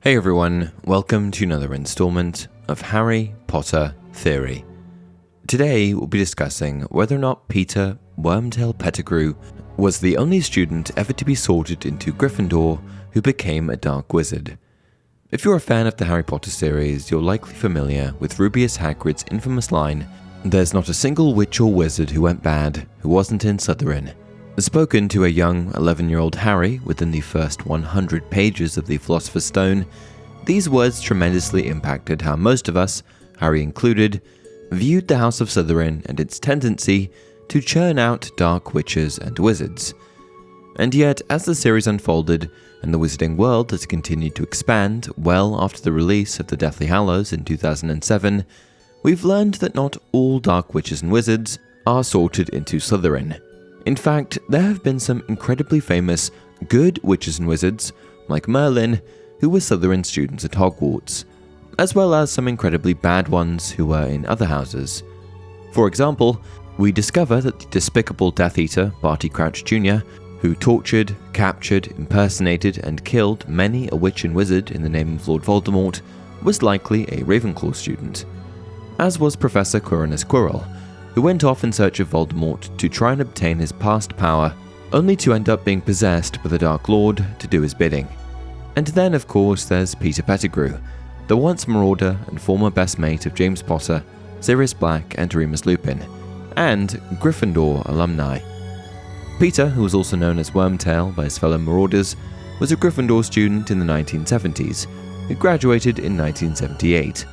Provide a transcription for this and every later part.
Hey everyone, welcome to another installment of Harry Potter Theory. Today we'll be discussing whether or not Peter Wormtail Pettigrew was the only student ever to be sorted into Gryffindor who became a dark wizard. If you're a fan of the Harry Potter series, you're likely familiar with Rubeus Hagrid's infamous line, "There's not a single witch or wizard who went bad who wasn't in Slytherin." Spoken to a young 11-year-old Harry within the first 100 pages of the Philosopher's Stone, these words tremendously impacted how most of us, Harry included, viewed the House of Slytherin and its tendency to churn out dark witches and wizards. And yet, as the series unfolded and the wizarding world has continued to expand well after the release of the Deathly Hallows in 2007, we've learned that not all dark witches and wizards are sorted into Slytherin. In fact, there have been some incredibly famous good witches and wizards, like Merlin, who were Slytherin students at Hogwarts, as well as some incredibly bad ones who were in other houses. For example, we discover that the despicable Death Eater, Barty Jr., who tortured, captured, impersonated, and killed many a witch and wizard in the name of Lord Voldeomort, was likely a Ravenclaw student, as was Professor Quirinus Quirrell, who went off in search of Voldemort to try and obtain his past power, only to end up being possessed by the Dark Lord to do his bidding. And then, of course, there's Peter Pettigrew, the once Marauder and former best mate of James Potter, Sirius Black, and Remus Lupin, and Gryffindor alumni. Peter, who was also known as Wormtail by his fellow Marauders, was a Gryffindor student in the 1970s, who graduated in 1978.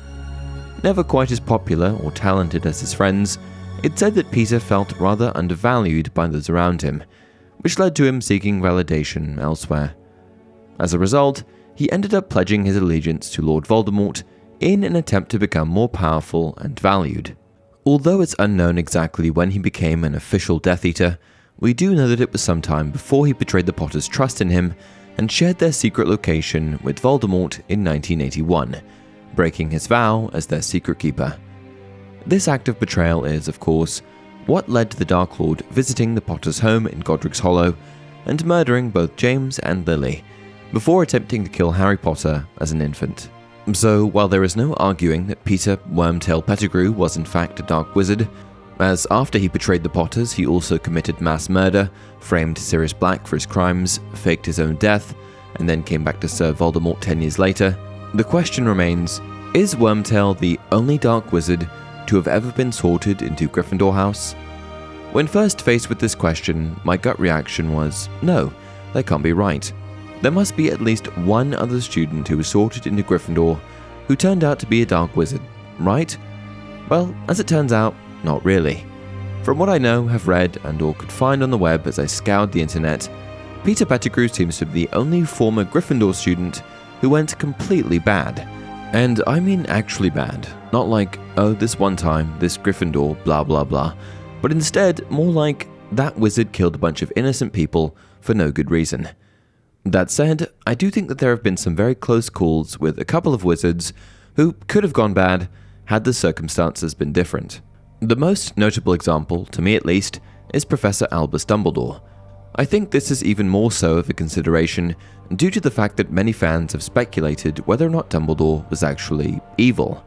Never quite as popular or talented as his friends, it's said that Peter felt rather undervalued by those around him, which led to him seeking validation elsewhere. As a result, he ended up pledging his allegiance to Lord Voldeomort in an attempt to become more powerful and valued. Although it's unknown exactly when he became an official Death Eater, we do know that it was sometime before he betrayed the Potters' trust in him and shared their secret location with Voldemort in 1981, breaking his vow as their secret keeper. This act of betrayal is, of course, what led to the Dark Lord visiting the Potters' home in Godric's Hollow and murdering both James and Lily, before attempting to kill Harry Potter as an infant. So, while there is no arguing that Peter Wormtail Pettigrew was in fact a dark wizard, as after he betrayed the Potters he also committed mass murder, framed Sirius Black for his crimes, faked his own death, and then came back to serve Voldemort 10 years later, the question remains, is Wormtail the only dark wizard to have ever been sorted into Gryffindor House? When first faced with this question, my gut reaction was, no, that can't be right. There must be at least one other student who was sorted into Gryffindor who turned out to be a dark wizard, right? Well, as it turns out, not really. From what I know, have read, and or could find on the web as I scoured the internet, Peter Pettigrew seems to be the only former Gryffindor student who went completely bad. And I mean actually bad. Not like, oh, this one time, this Gryffindor, blah blah blah, but instead more like, that wizard killed a bunch of innocent people for no good reason. That said, I do think that there have been some very close calls with a couple of wizards who could have gone bad had the circumstances been different. The most notable example, to me at least, is Professor Albus Dumbledore. I think this is even more so of a consideration due to the fact that many fans have speculated whether or not Dumbledore was actually evil.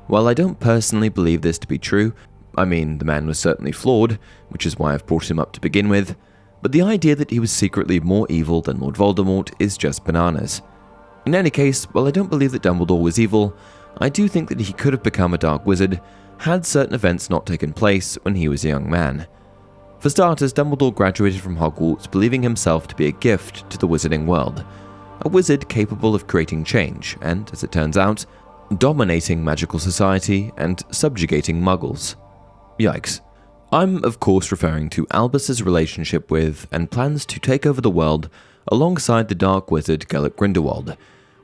While I don't personally believe this to be true, I mean, the man was certainly flawed, which is why I've brought him up to begin with, but the idea that he was secretly more evil than Lord Voldemort is just bananas. In any case, while I don't believe that Dumbledore was evil, I do think that he could have become a dark wizard had certain events not taken place when he was a young man. For starters, Dumbledore graduated from Hogwarts believing himself to be a gift to the wizarding world, a wizard capable of creating change and, as it turns out, dominating magical society and subjugating muggles. Yikes. I'm of course referring to Albus's relationship with and plans to take over the world alongside the dark wizard Gellert Grindelwald,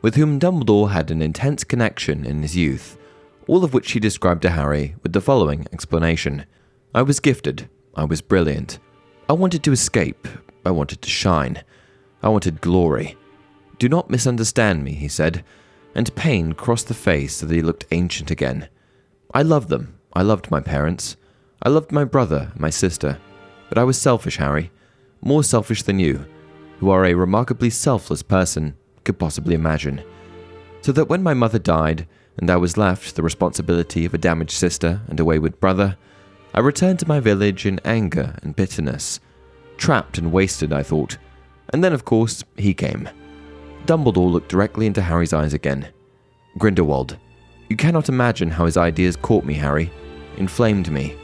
with whom Dumbledore had an intense connection in his youth, all of which he described to Harry with the following explanation. I was gifted. I was brilliant. I wanted to escape. I wanted to shine. I wanted glory. Do not misunderstand me, he said, and pain crossed the face so that he looked ancient again. I loved them. I loved my parents. I loved my brother and my sister. But I was selfish, Harry. More selfish than you. who are a remarkably selfless person, could possibly imagine. So that when my mother died, and I was left the responsibility of a damaged sister and a wayward brother, I returned to my village in anger and bitterness. Trapped and wasted, I thought. And then, of course, he came. Dumbledore looked directly into Harry's eyes again. Grindelwald, you cannot imagine how his ideas caught me, Harry. Inflamed me.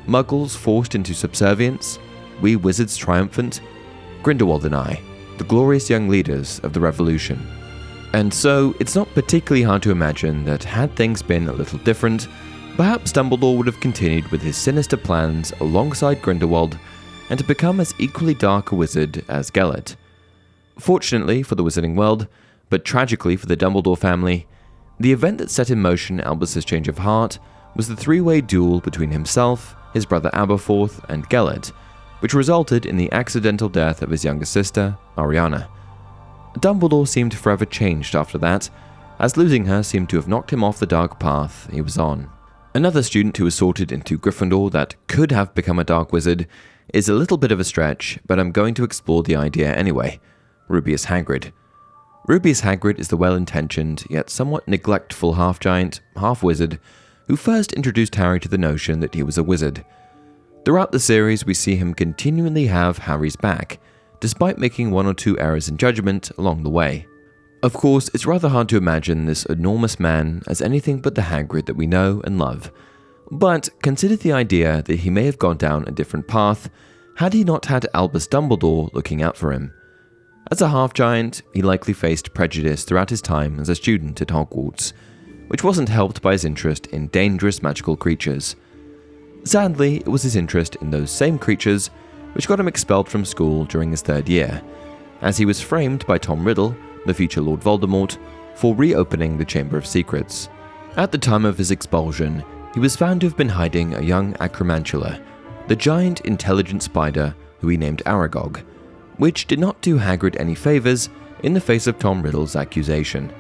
Muggles forced into subservience. We wizards triumphant. Grindelwald and I, the glorious young leaders of the revolution. And so, it's not particularly hard to imagine that had things been a little different, perhaps Dumbledore would have continued with his sinister plans alongside Grindelwald and to become as equally dark a wizard as Gellert. Fortunately for the wizarding world, but tragically for the Dumbledore family, the event that set in motion Albus's change of heart was the three-way duel between himself, his brother Aberforth, and Gellert, which resulted in the accidental death of his younger sister, Ariana. Dumbledore seemed forever changed after that, as losing her seemed to have knocked him off the dark path he was on. Another student who was sorted into Gryffindor that could have become a dark wizard is a little bit of a stretch, but I'm going to explore the idea anyway. Rubeus Hagrid. Rubeus Hagrid is the well-intentioned, yet somewhat neglectful half-giant, half-wizard who first introduced Harry to the notion that he was a wizard. Throughout the series, we see him continually have Harry's back, despite making one or two errors in judgment along the way. Of course, it's rather hard to imagine this enormous man as anything but the Hagrid that we know and love. But consider the idea that he may have gone down a different path had he not had Albus Dumbledore looking out for him. As a half-giant, he likely faced prejudice throughout his time as a student at Hogwarts, which wasn't helped by his interest in dangerous magical creatures. Sadly, it was his interest in those same creatures which got him expelled from school during his third year, as he was framed by Tom Riddle, the future Lord Voldemort, for reopening the Chamber of Secrets. At the time of his expulsion, he was found to have been hiding a young acromantula, the giant intelligent spider who he named Aragog, which did not do Hagrid any favours in the face of Tom Riddle's accusation.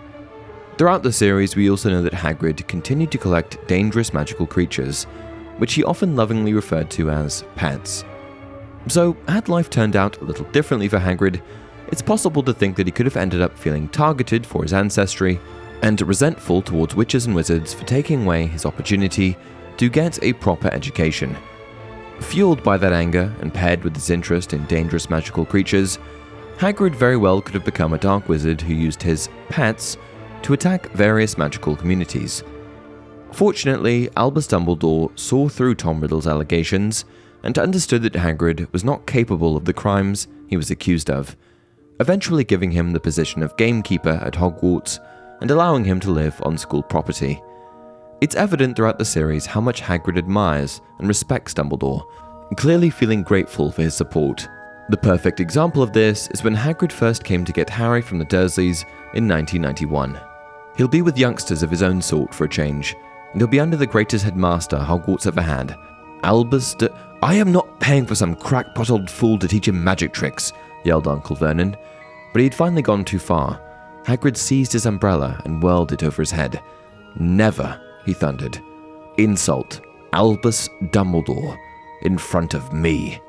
Throughout the series, we also know that Hagrid continued to collect dangerous magical creatures, which he often lovingly referred to as pets. So, had life turned out a little differently for Hagrid, it's possible to think that he could have ended up feeling targeted for his ancestry and resentful towards witches and wizards for taking away his opportunity to get a proper education. Fueled by that anger and paired with his interest in dangerous magical creatures, Hagrid very well could have become a dark wizard who used his pets to attack various magical communities. Fortunately, Albus Dumbledore saw through Tom Riddle's allegations and understood that Hagrid was not capable of the crimes he was accused of, eventually giving him the position of gamekeeper at Hogwarts and allowing him to live on school property. It's evident throughout the series how much Hagrid admires and respects Dumbledore, clearly feeling grateful for his support. The perfect example of this is when Hagrid first came to get Harry from the Dursleys in 1991. He'll be with youngsters of his own sort for a change, and he'll be under the greatest headmaster Hogwarts ever had, Albus I am not paying for some crackpot old fool to teach him magic tricks, yelled Uncle Vernon. But he'd finally gone too far. Hagrid seized his umbrella and whirled it over his head. Never, he thundered. Insult Albus Dumbledore in front of me.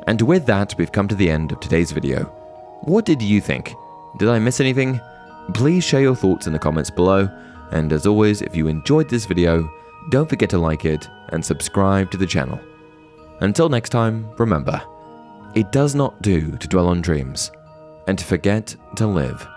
And with that, we've come to the end of today's video. What did you think? Did I miss anything? Please share your thoughts in the comments below, and as always, if you enjoyed this video, don't forget to like it and subscribe to the channel. Until next time, remember, it does not do to dwell on dreams and to forget to live.